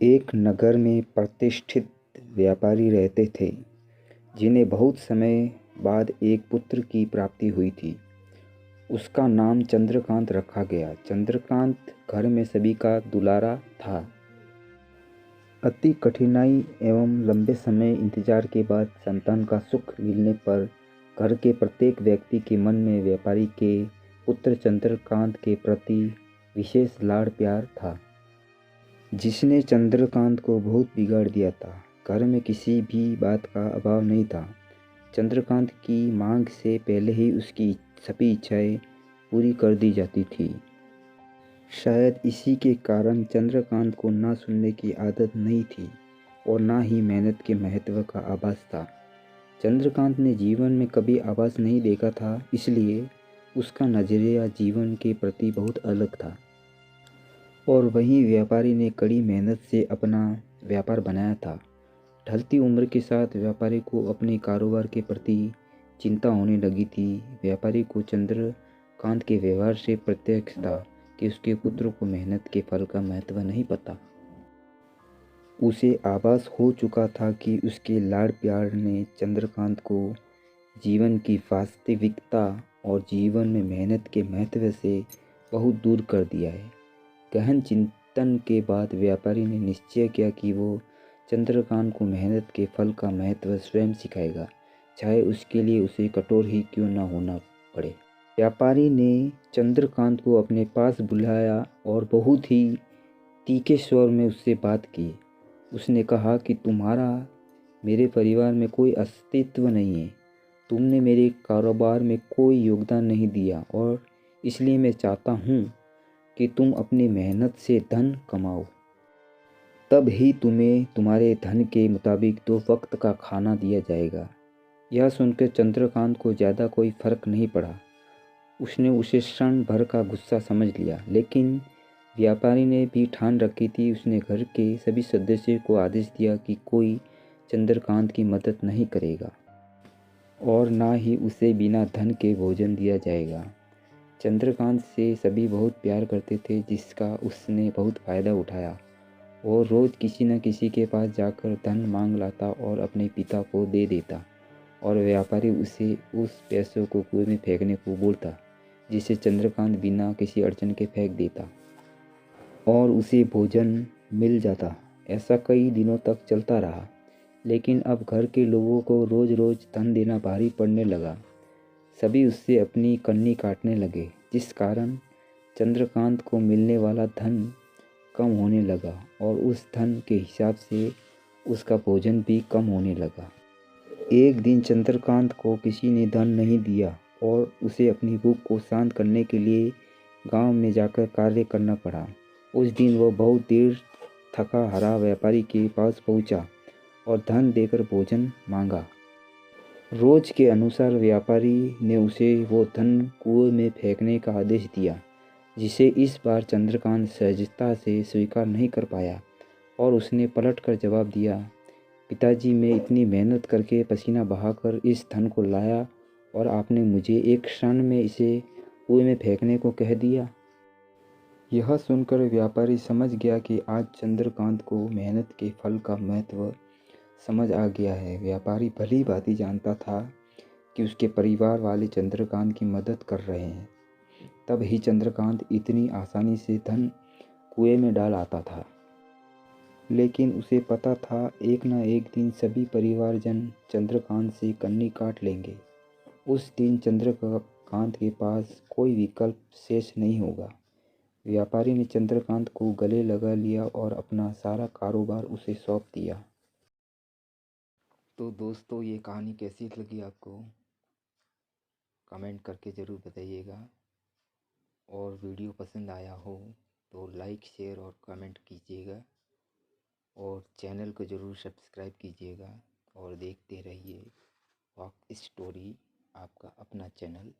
एक नगर में प्रतिष्ठित व्यापारी रहते थे, जिन्हें बहुत समय बाद एक पुत्र की प्राप्ति हुई थी। उसका नाम चंद्रकांत रखा गया। चंद्रकांत घर में सभी का दुलारा था। अति कठिनाई एवं लंबे समय इंतजार के बाद संतान का सुख मिलने पर घर के प्रत्येक व्यक्ति के मन में व्यापारी के पुत्र चंद्रकांत के प्रति विशेष लाड़ प्यार था, जिसने चंद्रकांत को बहुत बिगाड़ दिया था। घर में किसी भी बात का अभाव नहीं था। चंद्रकांत की मांग से पहले ही उसकी सभी इच्छाएं पूरी कर दी जाती थी। शायद इसी के कारण चंद्रकांत को ना सुनने की आदत नहीं थी और ना ही मेहनत के महत्व का आभास था। चंद्रकांत ने जीवन में कभी आभास नहीं देखा था, इसलिए उसका नजरिया जीवन के प्रति बहुत अलग था। और वहीं व्यापारी ने कड़ी मेहनत से अपना व्यापार बनाया था। ढलती उम्र के साथ व्यापारी को अपने कारोबार के प्रति चिंता होने लगी थी। व्यापारी को चंद्रकांत के व्यवहार से प्रत्यक्ष था कि उसके पुत्र को मेहनत के फल का महत्व नहीं पता। उसे आभास हो चुका था कि उसके लाड़ प्यार ने चंद्रकांत को जीवन की वास्तविकता और जीवन में मेहनत के महत्व से बहुत दूर कर दिया है। गहन चिंतन के बाद व्यापारी ने निश्चय किया कि वो चंद्रकांत को मेहनत के फल का महत्व स्वयं सिखाएगा, चाहे उसके लिए उसे कठोर ही क्यों न होना पड़े। व्यापारी ने चंद्रकांत को अपने पास बुलाया और बहुत ही तीखे स्वर में उससे बात की। उसने कहा कि तुम्हारा मेरे परिवार में कोई अस्तित्व नहीं है। तुमने मेरे कारोबार में कोई योगदान नहीं दिया और इसलिए मैं चाहता हूँ कि तुम अपनी मेहनत से धन कमाओ। तब ही तुम्हें तुम्हारे धन के मुताबिक 2 वक्त का खाना दिया जाएगा। यह सुनकर चंद्रकांत को ज़्यादा कोई फर्क नहीं पड़ा। उसने उसे क्षण भर का गुस्सा समझ लिया, लेकिन व्यापारी ने भी ठान रखी थी। उसने घर के सभी सदस्यों को आदेश दिया कि कोई चंद्रकांत की मदद नहीं करेगा और ना ही उसे बिना धन के भोजन दिया जाएगा। चंद्रकांत से सभी बहुत प्यार करते थे, जिसका उसने बहुत फ़ायदा उठाया और रोज़ किसी न किसी के पास जाकर धन मांग लाता और अपने पिता को दे देता और व्यापारी उसे उस पैसों को कुएं में फेंकने को बोलता, जिसे चंद्रकांत बिना किसी अड़चन के फेंक देता और उसे भोजन मिल जाता। ऐसा कई दिनों तक चलता रहा, लेकिन अब घर के लोगों को रोज़ रोज़ धन देना भारी पड़ने लगा। सभी उससे अपनी कन्नी काटने लगे, जिस कारण चंद्रकांत को मिलने वाला धन कम होने लगा और उस धन के हिसाब से उसका भोजन भी कम होने लगा। एक दिन चंद्रकांत को किसी ने धन नहीं दिया और उसे अपनी भूख को शांत करने के लिए गांव में जाकर कार्य करना पड़ा। उस दिन वह बहुत देर थका हारा व्यापारी के पास पहुंचा और धन देकर भोजन मांगा। रोज के अनुसार व्यापारी ने उसे वो धन कुएं में फेंकने का आदेश दिया, जिसे इस बार चंद्रकांत सहजता से स्वीकार नहीं कर पाया और उसने पलटकर जवाब दिया, पिताजी, मैं इतनी मेहनत करके पसीना बहाकर इस धन को लाया और आपने मुझे एक क्षण में इसे कुएं में फेंकने को कह दिया। यह सुनकर व्यापारी समझ गया कि आज चंद्रकांत को मेहनत के फल का महत्व समझ आ गया है। व्यापारी भली भांति जानता था कि उसके परिवार वाले चंद्रकांत की मदद कर रहे हैं, तब ही चंद्रकांत इतनी आसानी से धन कुएं में डाल आता था। लेकिन उसे पता था एक न एक दिन सभी परिवारजन चंद्रकांत से कन्नी काट लेंगे। उस दिन चंद्रकांत के पास कोई विकल्प शेष नहीं होगा। व्यापारी ने चंद्रकांत को गले लगा लिया और अपना सारा कारोबार उसे सौंप दिया। तो दोस्तों, ये कहानी कैसी लगी आपको कमेंट करके ज़रूर बताइएगा, और वीडियो पसंद आया हो तो लाइक, शेयर और कमेंट कीजिएगा, और चैनल को ज़रूर सब्सक्राइब कीजिएगा और देखते रहिए वॉक स्टोरी, आपका अपना चैनल।